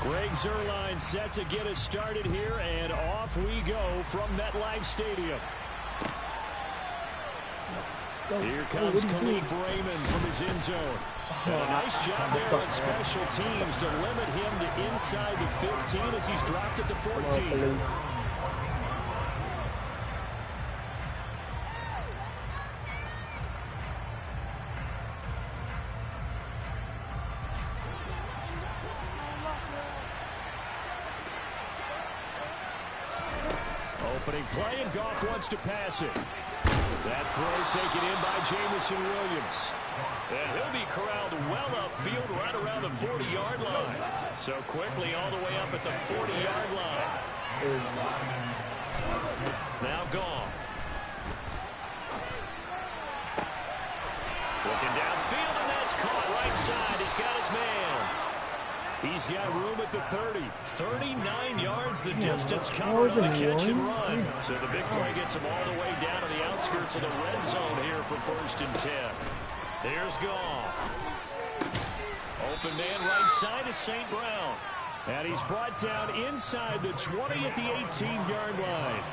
Greg Zuerlein set to get us started here, and off we go from MetLife Stadium. Here comes Khalif Raymond from his end zone. And a nice job there on special teams to limit him to inside the 15 as he's dropped at the 14. Opening play, and Goff wants to pass it. That throw taken in by Jamison Williams. And he'll be corralled well upfield right around the 40-yard line. So quickly all the way up at the 40-yard line. Now Goff. Looking downfield, and that's caught right side. He's got his man. He's got room at the 30. 39 yards the distance covered on the catch and run. So the big play gets him all the way down to the outskirts of the red zone here for 1st and 10. There's Goff. Open man right side is St. Brown. And he's brought down inside the 20 at the 18-yard line.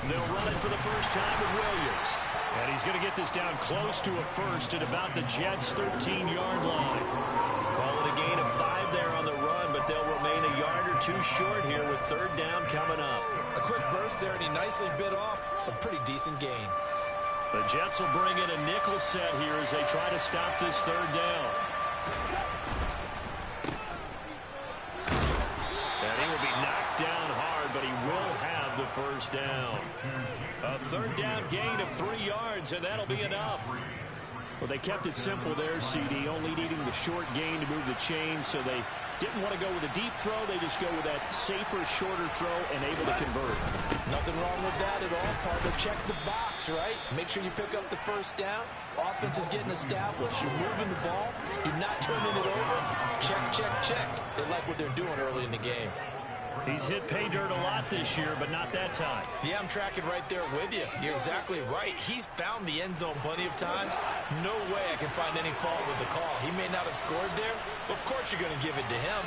They'll run it for the first time with Williams. And he's going to get this down close to a first at about the Jets' 13-yard line. Call it a gain of 5 there on the run, but they'll remain a yard or two short here with 3rd down coming up. A quick burst there, and he nicely bit off a pretty decent gain. The Jets will bring in a nickel set here as they try to stop this 3rd down. And he will be knocked down hard, but he will have the 1st down. A 3rd down gain of 3 yards, and that'll be enough. Well, they kept it simple there, CD, only needing the short gain to move the chains, so they didn't want to go with a deep throw. They just go with that safer, shorter throw and able to convert. Nothing wrong with that at all, partner. Check the box, right? Make sure you pick up the 1st down. Offense is getting established. You're moving the ball. You're not turning it over. Check, check, check. They like what they're doing early in the game. He's hit pay dirt a lot this year, but not that time. Yeah, I'm tracking right there with you. You're exactly right. He's found the end zone plenty of times. No way I can find any fault with the call. He may not have scored there, but of course you're going to give it to him.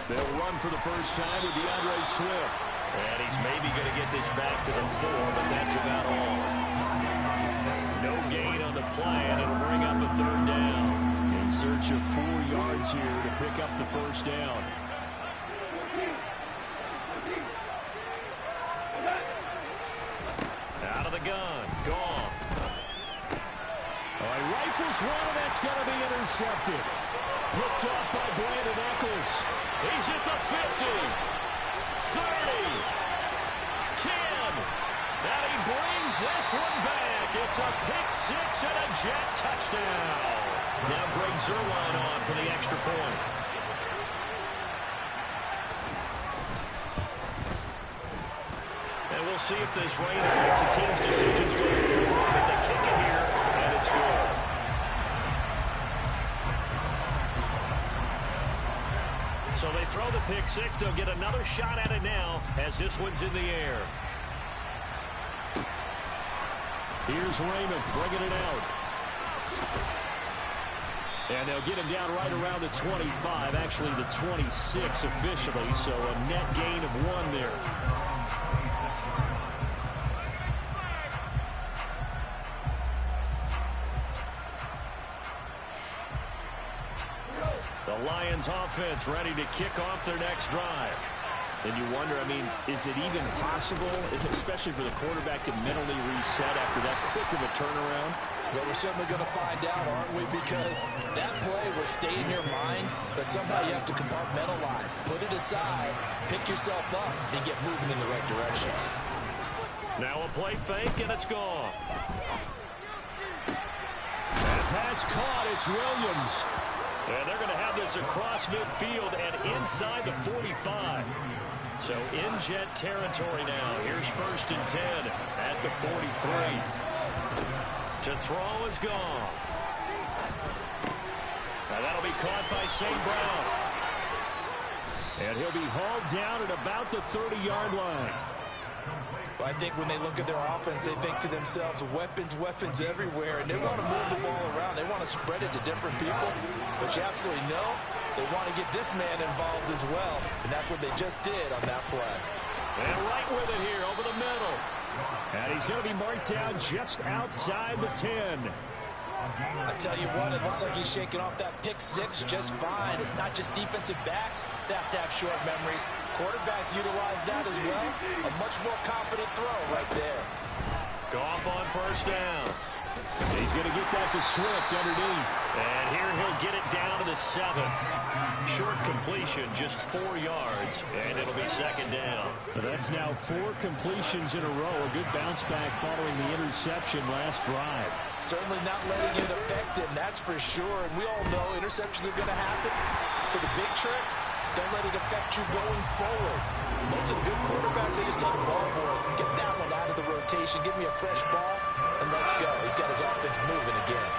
They'll run for the first time with DeAndre Swift. And he's maybe going to get this back to the 4, but that's about all. No gain on the play, and it'll bring up a 3rd down. In search of 4 yards here to pick up the 1st down. Out of the gun. Gone. He rifles one, and that's going to be intercepted. Picked off by Brandon Eccles. He's at the 50. 30. 10. And he brings this one back. It's a pick-6 and a Jet touchdown. Now Greg Zuerlein on for the extra point. And we'll see if this rain affects the team's decisions going forward, but they kick it here, and it's good. So they throw the pick-6. They'll get another shot at it now as this one's in the air. Here's Raymond bringing it out. And they'll get him down right around the 25, actually the 26 officially, so a net gain of 1 there. The Lions offense ready to kick off their next drive. And you wonder, I mean, is it even possible, especially for the quarterback, to mentally reset after that quick of a turnaround? Well, we're certainly going to find out, aren't we? Because that play will stay in your mind, but somehow you have to compartmentalize. Put it aside, pick yourself up, and get moving in the right direction. Now a play fake, and it's gone. That pass caught. It's Williams. And they're going to have this across midfield and inside the 45. So in Jet territory now. Here's 1st and 10 at the 43. To throw is gone. Now that'll be caught by St. Brown. And he'll be hauled down at about the 30-yard line. Well, I think when they look at their offense, they think to themselves, weapons, weapons everywhere, and they want to move the ball around. They want to spread it to different people, but you absolutely know they want to get this man involved as well, and that's what they just did on that play. And right with it here over the middle. And he's going to be marked down just outside the 10. I tell you what, it looks like he's shaking off that pick six just fine. It's not just defensive backs that have to have short memories. Quarterbacks utilize that as well. A much more confident throw right there. Goff on first down. He's going to get that to Swift underneath. And here he'll get it down to the 7. Short completion, just 4 yards, and it'll be second down. That's now 4 completions in a row. A good bounce back following the interception last drive. Certainly not letting it affect him, that's for sure. And we all know interceptions are going to happen. So the big trick, don't let it affect you going forward. Most of the good quarterbacks, they just tell the ball boy, get that one out of the rotation, give me a fresh ball, and let's go. He's got his offense moving again.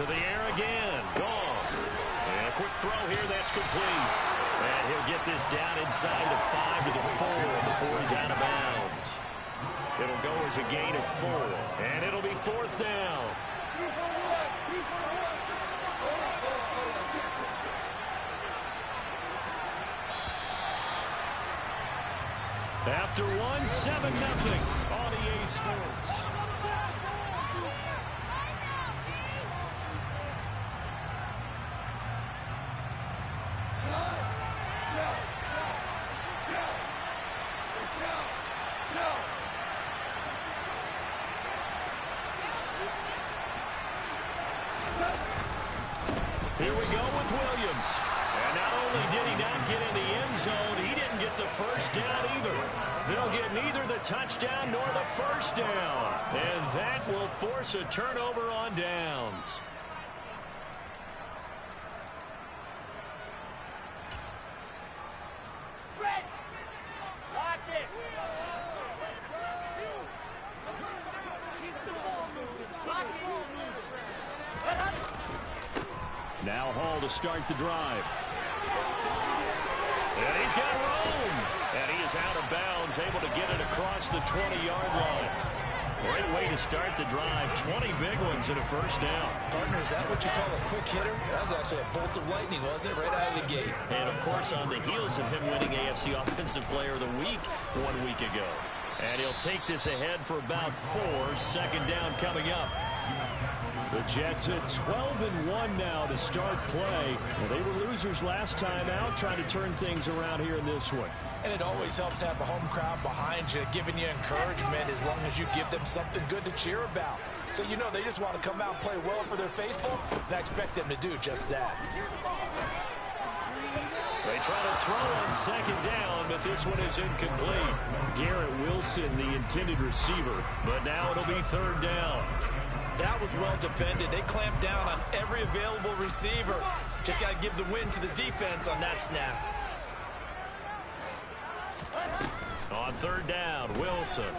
To the air again. Gone. And a quick throw here. That's complete. And he'll get this down inside the 5 to the 4 before he's out of bounds. It'll go as a gain of 4. And it'll be fourth down. After 1, 7-0 on EA Sports. Here we go with Williams. And not only did he not get in the end zone, he didn't get the first down either. They'll get neither the touchdown nor the first down. And that will force a turnover on downs. Now Hall to start the drive. And he's got room. And he is out of bounds, able to get it across the 20-yard line. Great way to start the drive. 20 big ones and a first down. Partner, is that what you call a quick hitter? That was actually a bolt of lightning, wasn't it? Right out of the gate. And, of course, on the heels of him winning AFC Offensive Player of the Week 1 week ago. And he'll take this ahead for about 4. Second down coming up. The Jets at 12-1 now to start play. Well, they were losers last time out, trying to turn things around here in this one. And it always helps to have the home crowd behind you, giving you encouragement as long as you give them something good to cheer about. So you know they just want to come out and play well for their faithful, and I expect them to do just that. They try to throw on second down, but this one is incomplete. Garrett Wilson, the intended receiver, but now it'll be third down. That was well defended. They clamped down on every available receiver. Just got to give the win to the defense on that snap. On third down, Wilson.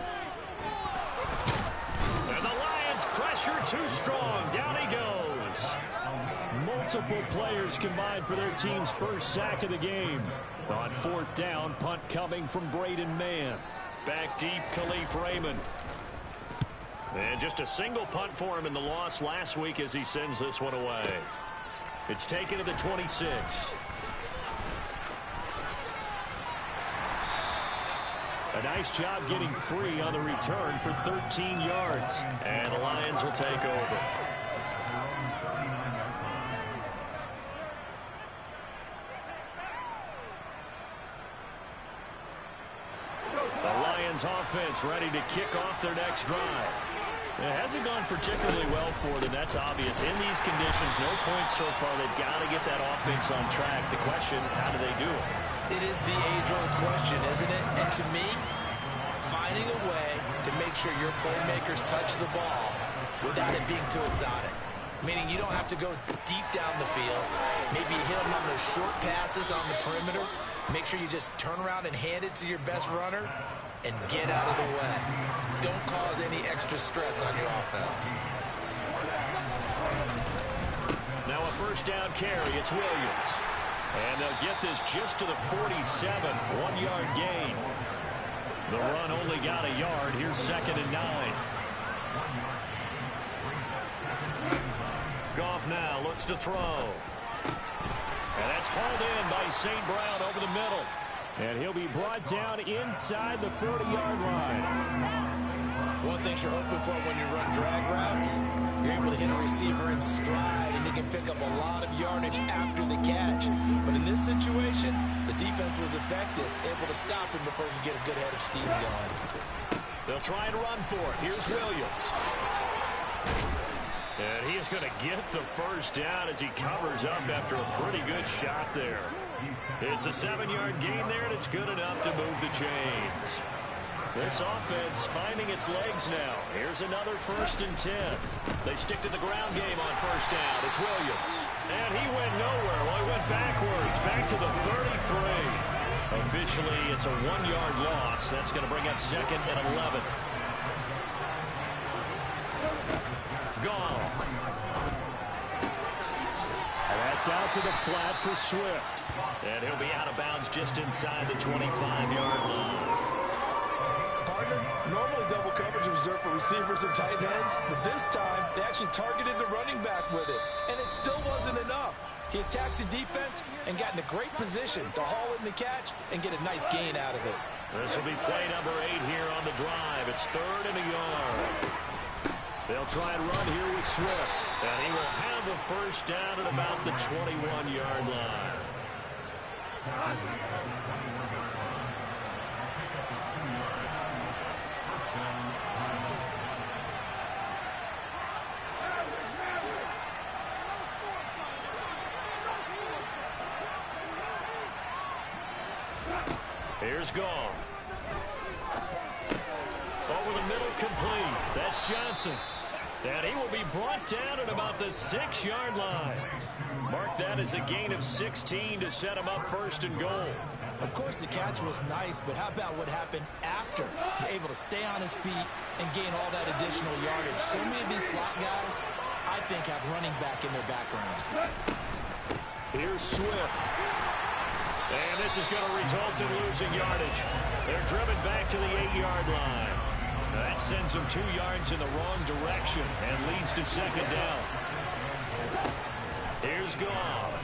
And the Lions pressure too strong. Down he goes. Multiple players combined for their team's first sack of the game. On fourth down, punt coming from Braden Mann. Back deep, Khalif Raymond. And just a single punt for him in the loss last week as he sends this one away. It's taken to the 26. A nice job getting free on the return for 13 yards. And the Lions will take over. The Lions offense ready to kick off their next drive. It hasn't gone particularly well for them. That's obvious. In these conditions, no points so far. They've got to get that offense on track. The question, how do they do it? It is the age-old question, isn't it? And to me, finding a way to make sure your playmakers touch the ball without it being too exotic. Meaning you don't have to go deep down the field. Maybe hit them on those short passes on the perimeter. Make sure you just turn around and hand it to your best runner and get out of the way. Don't cause any extra stress on your offense. Now a first down carry. It's Williams. And they'll get this just to the 47, 1-yard gain. The run only got a yard. Here's 2nd and 9. Goff now looks to throw. And that's hauled in by St. Brown over the middle. And he'll be brought down inside the 40-yard line. One thing you're hoping for when you run drag routes, you're able to hit a receiver in stride, and he can pick up a lot of yardage after the catch. But in this situation, the defense was effective, able to stop him before he could get a good head of steam going. They'll try and run for it. Here's Williams. And he is going to get the first down as he covers up after a pretty good shot there. It's a 7-yard gain there, and it's good enough to move the chains. This offense finding its legs now. Here's another 1st and 10. They stick to the ground game on 1st down. It's Williams. And he went nowhere. Well, he went backwards, back to the 33. Officially, it's a 1-yard loss. That's going to bring up 2nd and 11. Goff. That's out to the flat for Swift. And he'll be out of bounds just inside the 25-yard line. Normally double coverage is reserved for receivers and tight ends, but this time they actually targeted the running back with it, and it still wasn't enough. He attacked the defense and got in a great position to haul in the catch and get a nice gain out of it. This will be play number 8 here on the drive. It's 3rd and a yard. They'll try and run here with Swift, and he will have the first down at about the 21-yard line. Here's Goff. Over the middle, complete. That's Johnson. And he will be brought down at about the 6-yard line. Mark that as a gain of 16 to set him up 1st and goal. Of course, the catch was nice, but how about what happened after? Able to stay on his feet and gain all that additional yardage. So many of these slot guys, I think, have running back in their background. Here's Swift. And this is going to result in losing yardage. They're driven back to the 8-yard line. That sends them 2 yards in the wrong direction and leads to 2nd down. Here's Goff.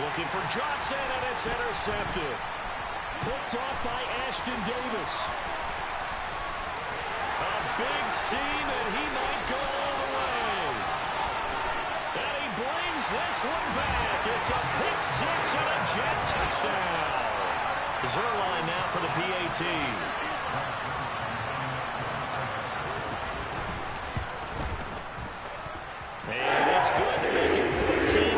Looking for Johnson, and it's intercepted. Picked off by Ashton Davis. A big seam, and he might go all the way. And he brings this one back. It's a pick 6 and a jet touchdown. Zerline now for the PAT. And it's good to make it 14-0.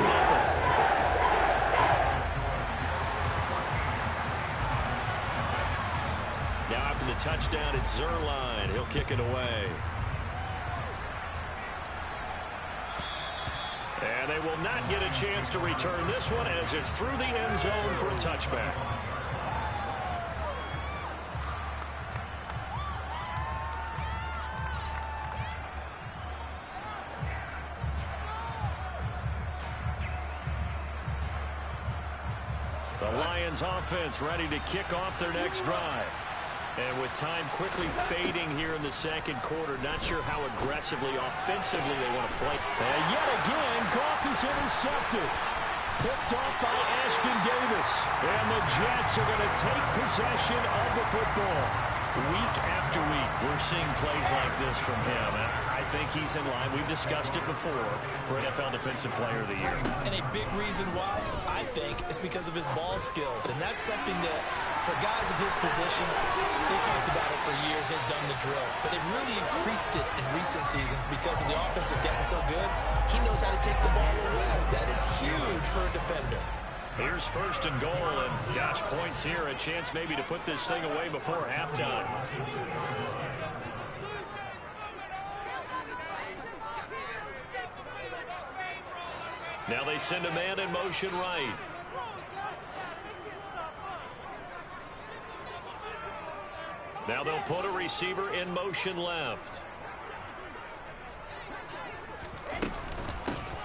Now after the touchdown, it's Zerline. He'll kick it away. And they will not get a chance to return this one as it's through the end zone for a touchback. The Lions offense ready to kick off their next drive. And with time quickly fading here in the 2nd quarter, not sure how aggressively, offensively they want to play. And yet again, Goff is intercepted. Picked off by Ashton Davis. And the Jets are going to take possession of the football. Week after week, we're seeing plays like this from him. And I think he's in line. We've discussed it before for NFL Defensive Player of the Year. And a big reason why, I think, is because of his ball skills. And that's something that, for guys of his position, they've talked about it for years. They've done the drills. But they've really increased it in recent seasons because of the offense have gotten so good. He knows how to take the ball away. That is huge for a defender. Here's 1st and goal, and gosh, points here, a chance maybe to put this thing away before halftime. Now they send a man in motion right. Now they'll put a receiver in motion left.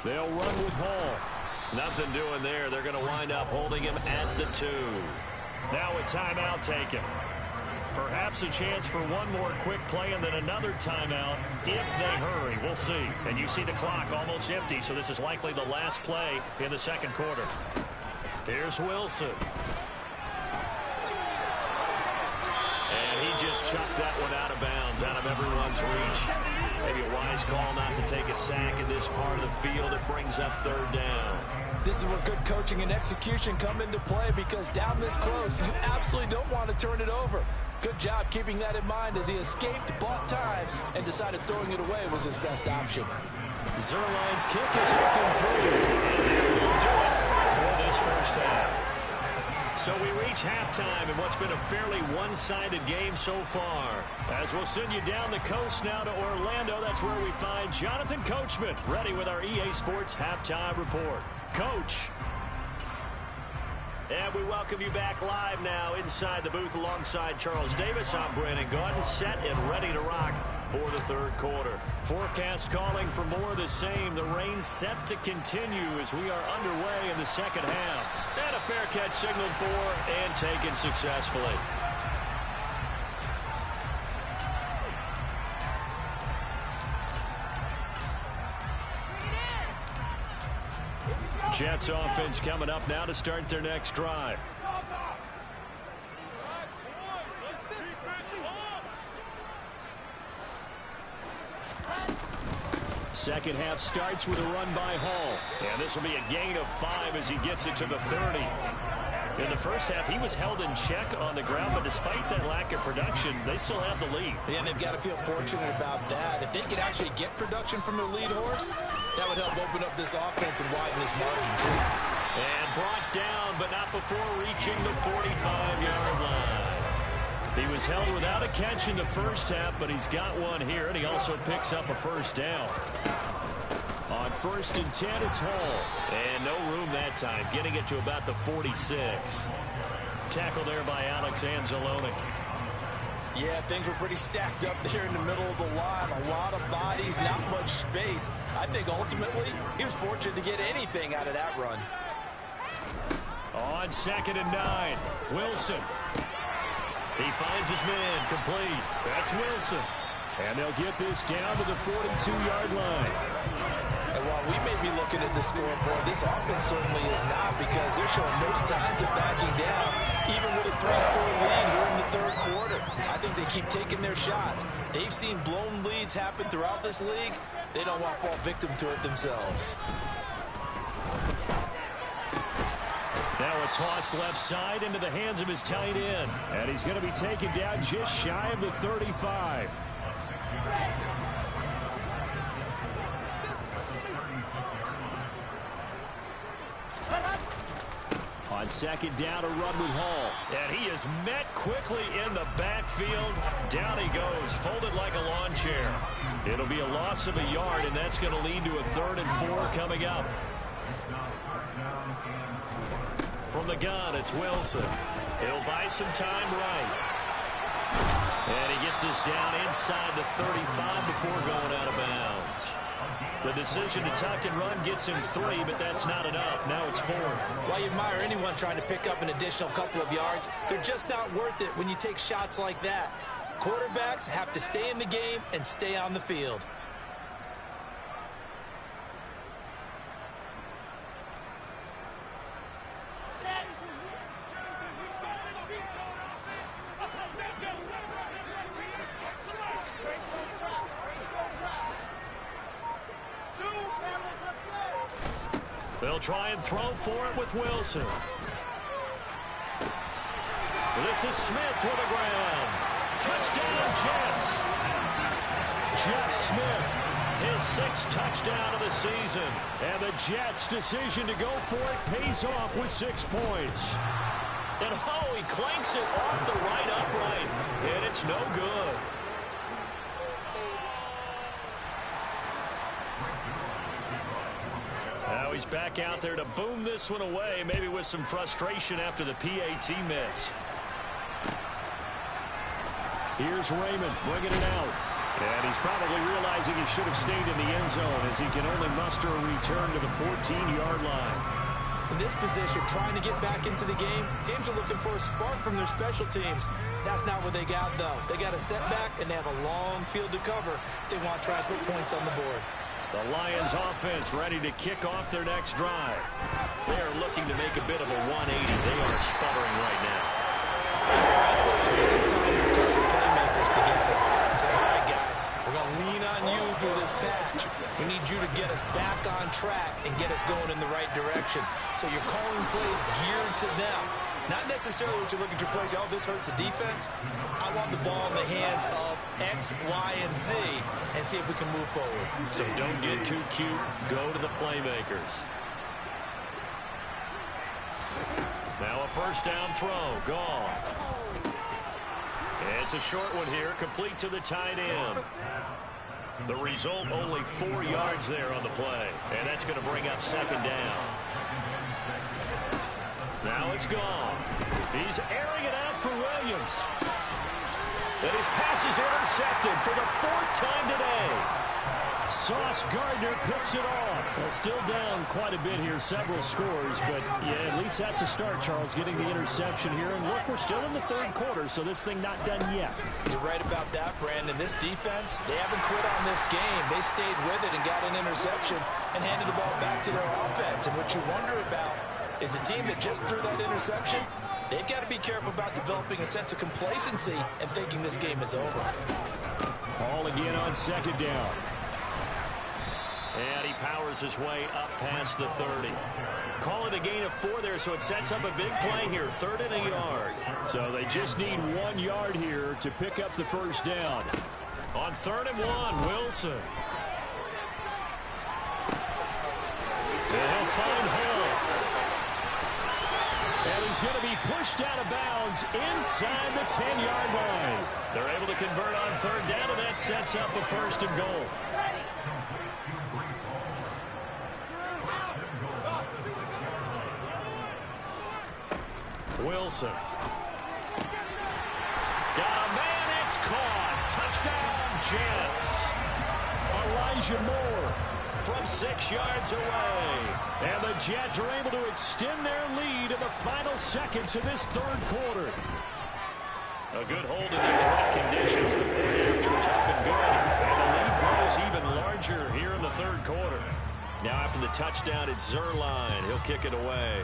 They'll run with Hall. Nothing doing there. They're going to wind up holding him at the 2. Now a timeout taken. Perhaps a chance for one more quick play and then another timeout if they hurry. We'll see. And you see the clock almost empty, so this is likely the last play in the second quarter. Here's Wilson. And he just chucked that one out of bounds, out of everyone's reach. Maybe a wise call not to take a sack in this part of the field. It brings up third down. This is where good coaching and execution come into play, because down this close, you absolutely don't want to turn it over. Good job keeping that in mind as he escaped, bought time, and decided throwing it away was his best option. Zerline's kick is up and through. And that will do it for this first half. So we reach halftime in what's been a fairly one-sided game so far. As we'll send you down the coast now to Orlando, that's where we find Jonathan Coachman, ready with our EA Sports Halftime Report. Coach. And we welcome you back live now inside the booth alongside Charles Davis. I'm Brandon Gaudin, set and ready to rock for the third quarter. Forecast calling for more of the same. The rain set to continue as we are underway in the second half. And a fair catch signaled for and taken successfully. Jets offense coming up now to start their next drive. Second half starts with a run by Hall. And this will be a gain of 5 as he gets it to the 30. In the first half, he was held in check on the ground, but despite that lack of production, they still have the lead. Yeah, and they've got to feel fortunate about that. If they could actually get production from their lead horse, that would help open up this offense and widen this margin, too. And brought down, but not before reaching the 45-yard line. He was held without a catch in the first half, but he's got one here, and he also picks up a first down. On 1st and 10, it's Hall. And no room that time, getting it to about the 46. Tackle there by Alex Anzalone. Yeah, things were pretty stacked up there in the middle of the line. A lot of bodies, not much space. I think ultimately he was fortunate to get anything out of that run. On 2nd and 9, Wilson. He finds his man, complete. That's Wilson. And they'll get this down to the 42-yard line. And while we may be looking at the scoreboard, this offense certainly is not, because they're showing no signs of backing down, even with a 3-score lead here in the third quarter. I think they keep taking their shots. They've seen blown leads happen throughout this league. They don't want to fall victim to it themselves. Now a toss left side into the hands of his tight end. And he's going to be taken down just shy of the 35. On 2nd down, a run with Hall. And he is met quickly in the backfield. Down he goes, folded like a lawn chair. It'll be a loss of a yard, and that's going to lead to a 3rd and 4 coming up. From the gun, it's Wilson. He'll buy some time right. And he gets this down inside the 35 before going out of bounds. The decision to tuck and run gets him 3, but that's not enough. Now it's 4th. While you admire anyone trying to pick up an additional couple of yards, they're just not worth it when you take shots like that. Quarterbacks have to stay in the game and stay on the field. They'll try and throw for it with Wilson. This is Smith to the ground. Touchdown, Jets. Jeff Smith, his 6th touchdown of the season. And the Jets' decision to go for it pays off with 6 points. And oh, he clanks it off the right upright. And it's no good. Now he's back out there to boom this one away, maybe with some frustration after the PAT miss. Here's Raymond bringing it out. And he's probably realizing he should have stayed in the end zone as he can only muster a return to the 14-yard line. In this position, trying to get back into the game, teams are looking for a spark from their special teams. That's not what they got, though. They got a setback, and they have a long field to cover if they want to try and put points on the board. The Lions offense ready to kick off their next drive. They are looking to make a bit of a 180. They are sputtering right now. It's time to call the playmakers together and say, all right, guys, we're going to lean on you through this patch. We need you to get us back on track and get us going in the right direction. So you're calling plays geared to them. Not necessarily what you look at your plays, oh, this hurts the defense. I want the ball in the hands of X, Y, and Z and see if we can move forward. So don't get too cute. Go to the playmakers. Now a first down throw. Gone. It's a short one here, complete to the tight end. The result, only 4 yards there on the play. And that's going to bring up second down. Now it's gone. He's airing it out for Williams. And his pass is intercepted for the 4th time today. Sauce Gardner picks it off. Well, still down quite a bit here, several scores, but yeah, at least that's a start, Charles, getting the interception here. And look, we're still in the 3rd quarter, so this thing not done yet. You're right about that, Brandon. This defense, they haven't quit on this game. They stayed with it and got an interception and handed the ball back to their offense. And what you wonder about is the team that just threw that interception, they've got to be careful about developing a sense of complacency and thinking this game is over. Ball again on second down. And he powers his way up past the 30. Call it a gain of 4 there, so it sets up a big play here. 3rd and a yard. So they just need 1 yard here to pick up the first down. On 3rd and 1, Wilson. And he'll find Hill. And he's going to be pushed out of bounds inside the 10-yard line. They're able to convert on 3rd down, and that sets up a 1st and goal. Wilson. Got a man, it's caught. Touchdown, Jets. Elijah Moore from 6 yards away. And the Jets are able to extend their lead in the final seconds of this 3rd quarter. A good hold in these wet conditions. The point after is up and good. And the lead grows even larger here in the 3rd quarter. Now after the touchdown, it's Zerline. He'll kick it away.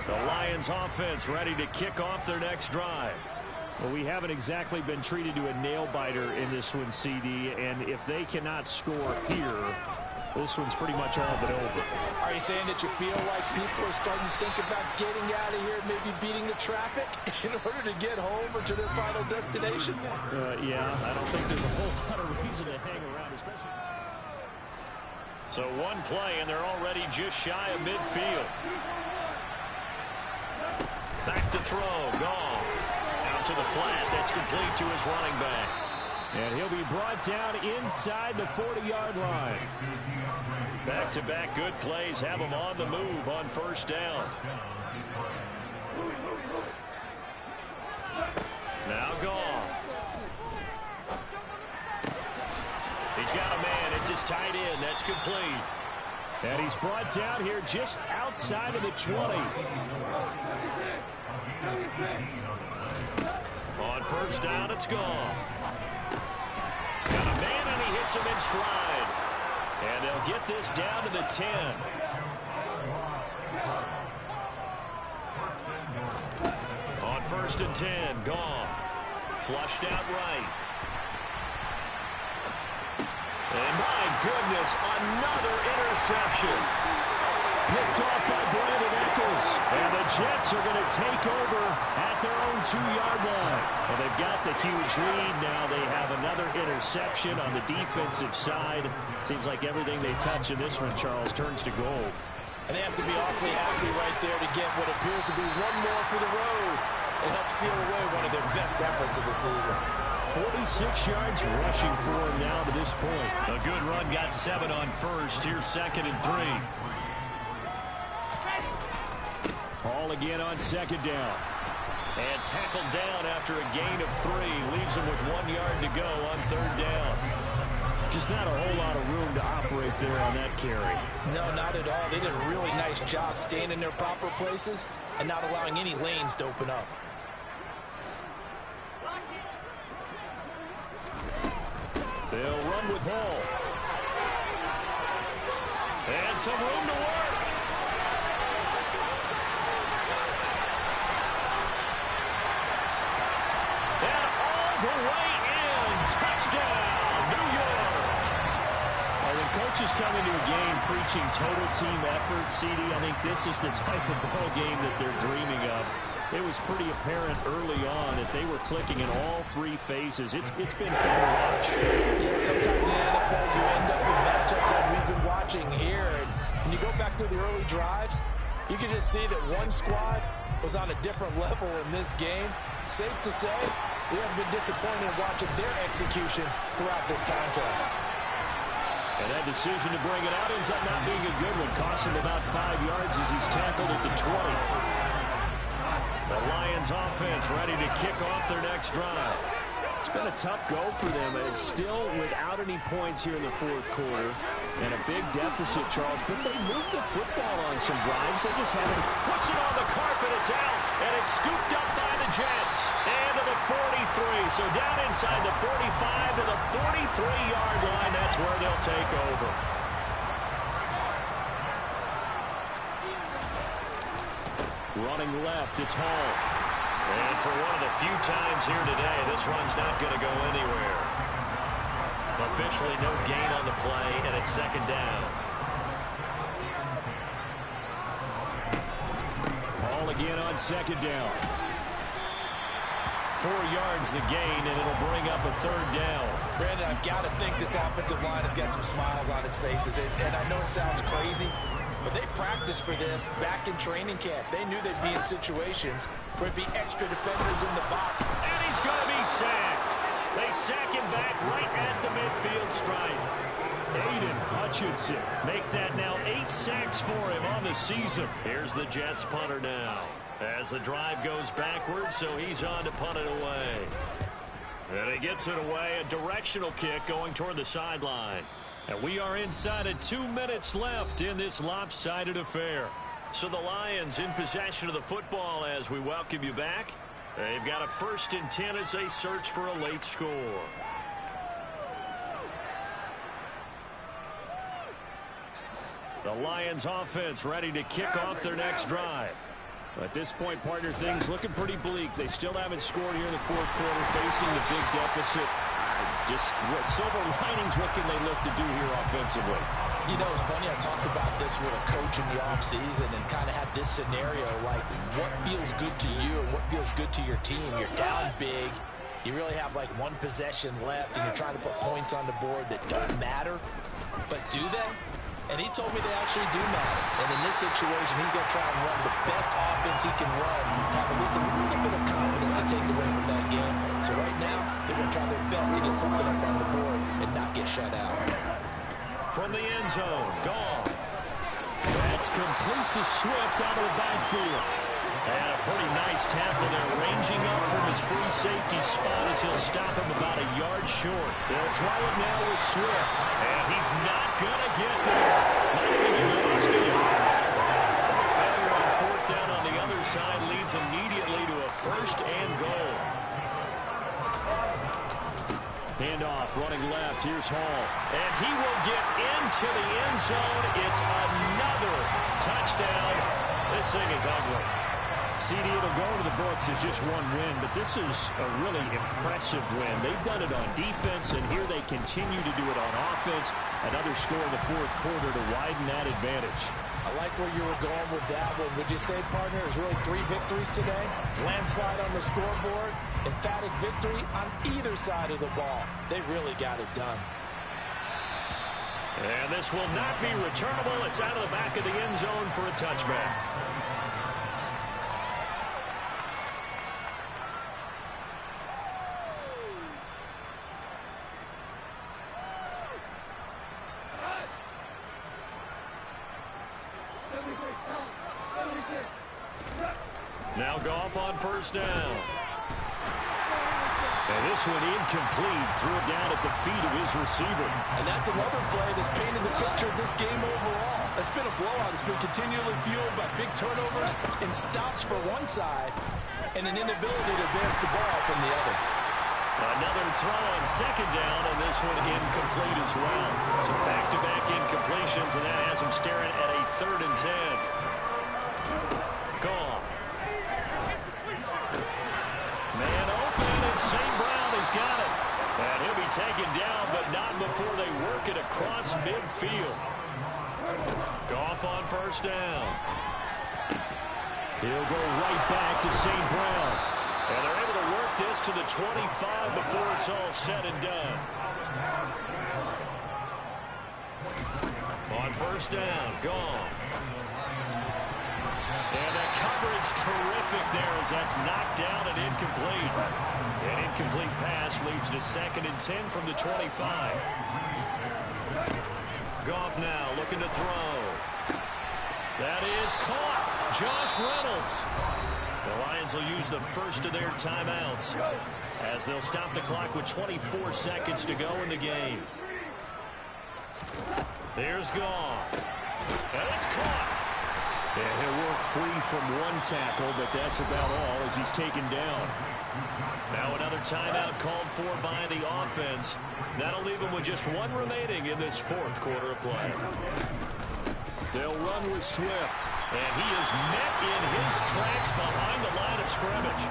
The Lions offense ready to kick off their next drive. Well, we haven't exactly been treated to a nail-biter in this one, CD, and if they cannot score here, this one's pretty much all but over. Are you saying that you feel like people are starting to think about getting out of here, maybe beating the traffic in order to get home or to their final destination? Yeah, I don't think there's a whole lot of reason to hang around, especially. So one play, and they're already just shy of midfield. Back to throw, Goff. Out to the flat, that's complete to his running back. And he'll be brought down inside the 40-yard line. Back-to-back good plays have him on the move on 1st down. Now Goff. He's got a man, it's his tight end, that's complete. And he's brought down here just outside of the 20. On 1st down, it's Goff. Got a man, and he hits him in stride. And they'll get this down to the 10. On 1st and 10, Goff. Flushed out right. And my goodness, another interception. Picked off by Brandon Eccles. And the Jets are going to take over at their own 2-yard line. Well, they've got the huge lead now. They have another interception on the defensive side. Seems like everything they touch in this one, Charles, turns to gold. And they have to be awfully happy right there to get what appears to be one more for the road and help seal away one of their best efforts of the season. 46 yards rushing for him now to this point. A good run, got 7 on 1st. Here's 2nd and 3. Ball again on second down. And tackled down after a gain of 3. Leaves him with 1 yard to go on third down. Just not a whole lot of room to operate there on that carry. No, not at all. They did a really nice job staying in their proper places and not allowing any lanes to open up. They'll run with Hall. And some room to work. And all the way in. Touchdown, New York. When coaches come into a game preaching total team effort, CD, I think this is the type of ball game that they're dreaming of. It was pretty apparent early on that they were clicking in all 3 phases. It's been fun to watch. Yeah, sometimes in the NFL you end up with matchups like we've been watching here. And when you go back to the early drives, you can just see that one squad was on a different level in this game. Safe to say, we haven't been disappointed in watching their execution throughout this contest. And that decision to bring it out ends up not being a good one. Cost him about 5 yards as he's tackled at the 20. The Lions offense ready to kick off their next drive. It's been a tough go for them. It's still without any points here in the fourth quarter. And a big deficit, Charles. But they moved the football on some drives. They just haven't. Puts it on the carpet. It's out. And it's scooped up by the Jets. And to the 43. So down inside the 45 to the 43-yard line. That's where they'll take over. Running left, it's Hall. And for one of the few times here today, this run's not going to go anywhere. Officially no gain on the play, and it's second down. Ball again on second down. 4 yards the gain, and it'll bring up a third down. Brandon, I've got to think this offensive line has got some smiles on its faces. And I know it sounds crazy, but they practiced for this back in training camp. They knew they'd be in situations where it'd be extra defenders in the box. And he's going to be sacked. They sack him back right at the midfield stripe. Aiden Hutchinson make that now 8 sacks for him on the season. Here's the Jets punter now. As the drive goes backwards, so he's on to punt it away. And he gets it away, a directional kick going toward the sideline. And we are inside of 2 minutes left in this lopsided affair. So the Lions in possession of the football as we welcome you back. They've got a 1st and 10 as they search for a late score. The Lions offense ready to kick off their next drive. At this point, partner, things looking pretty bleak. They still haven't scored here in the fourth quarter, facing the big deficit. Just what silver linings, what can they look to do here offensively? You know, it's funny, I talked about this with a coach in the offseason and kind of had this scenario, like what feels good to you and what feels good to your team. You're down big. You really have like 1 possession left, and you're trying to put points on the board that don't matter. But do they? And he told me they actually do matter. And in this situation, he's going to try and run the best offense he can run, have at least a little bit of confidence to take away from that game. So right now, they're going to try their best to get something up on the board and not get shut out. From the end zone, Goff. That's complete to Swift out of the backfield. And a pretty nice tackle there, ranging up from his free safety spot as he'll stop him about a yard short. They'll try it now with Swift. And he's not going to get there. Not even get lost to him. A failure on 4th down on the other side leads immediately to a 1st and goal. Handoff, running left. Here's Hall. And he will get into the end zone. It's another touchdown. This thing is ugly. CD, it'll go to the books as just 1 win, but this is a really impressive win. They've done it on defense, and here they continue to do it on offense. Another score in the fourth quarter to widen that advantage. I like where you were going with that one. Would you say, partner, it was really 3 victories today? Landslide on the scoreboard, emphatic victory on either side of the ball. They really got it done. And this will not be returnable. It's out of the back of the end zone for a touchback. Now Goff on first down. And this one incomplete. Threw it down at the feet of his receiver. And that's another play that's painted the picture of this game overall. It's been a blowout. It's been continually fueled by big turnovers and stops for one side and an inability to advance the ball from the other. Another throw on second down, and this one incomplete as well. So back-to-back incompletions, and that has him staring at a 3rd and 10. Gone. Man open, and St. Brown has got it. And he'll be taken down, but not before they work it across midfield. Goff on first down. He'll go right back to St. Brown. And they're able to work this to the 25 before it's all said and done. On first down, gone. And the coverage terrific there as that's knocked down and incomplete. An incomplete pass leads to 2nd and 10 from the 25. Goff now looking to throw. That is caught. Josh Reynolds. The Lions will use the first of their timeouts as they'll stop the clock with 24 seconds to go in the game. There's Goff. And it's caught. Yeah, he'll work free from one tackle, but that's about all as he's taken down. Now another timeout called for by the offense. That'll leave him with just one remaining in this 4th quarter of play. They'll run with Swift, and he is met in his tracks behind the line of scrimmage.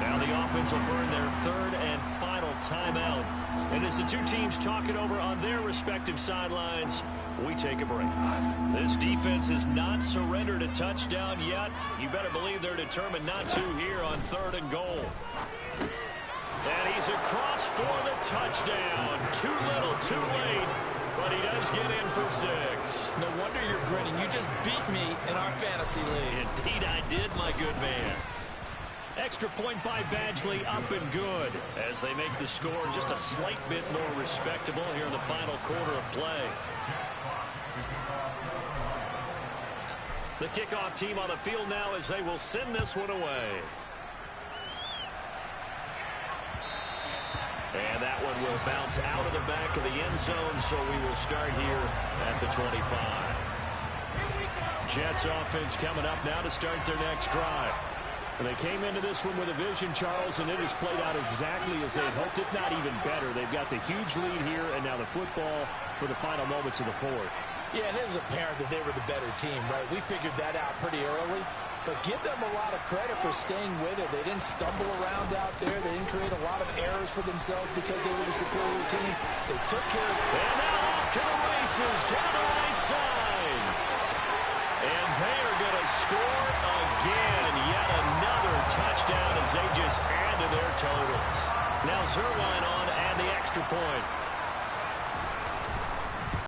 Now the offense will burn their 3rd and final timeout. And as the two teams talk it over on their respective sidelines, we take a break. This defense has not surrendered a touchdown yet. You better believe they're determined not to here on 3rd and goal. And he's across for the touchdown. Too little, too late. But he does get in for 6. No wonder you're grinning. You just beat me in our fantasy league. Indeed I did, my good man. Extra point by Badgley, up and good, as they make the score just a slight bit more respectable here in the final quarter of play. The kickoff team on the field now as they will send this one away. And that one will bounce out of the back of the end zone, so we will start here at the 25. Jets offense coming up now to start their next drive. And they came into this one with a vision, Charles, and it has played out exactly as they had hoped, if not even better. They've got the huge lead here, and now the football for the final moments of the 4th. Yeah, and it was apparent that they were the better team, right? We figured that out pretty early. But give them a lot of credit for staying with it. They didn't stumble around out there. They didn't create a lot of errors for themselves because they were the superior team. They took care of it. And now off to the races down the right side. And they are going to score again. Yet another touchdown as they just add to their totals. Now Zerline on and the extra point.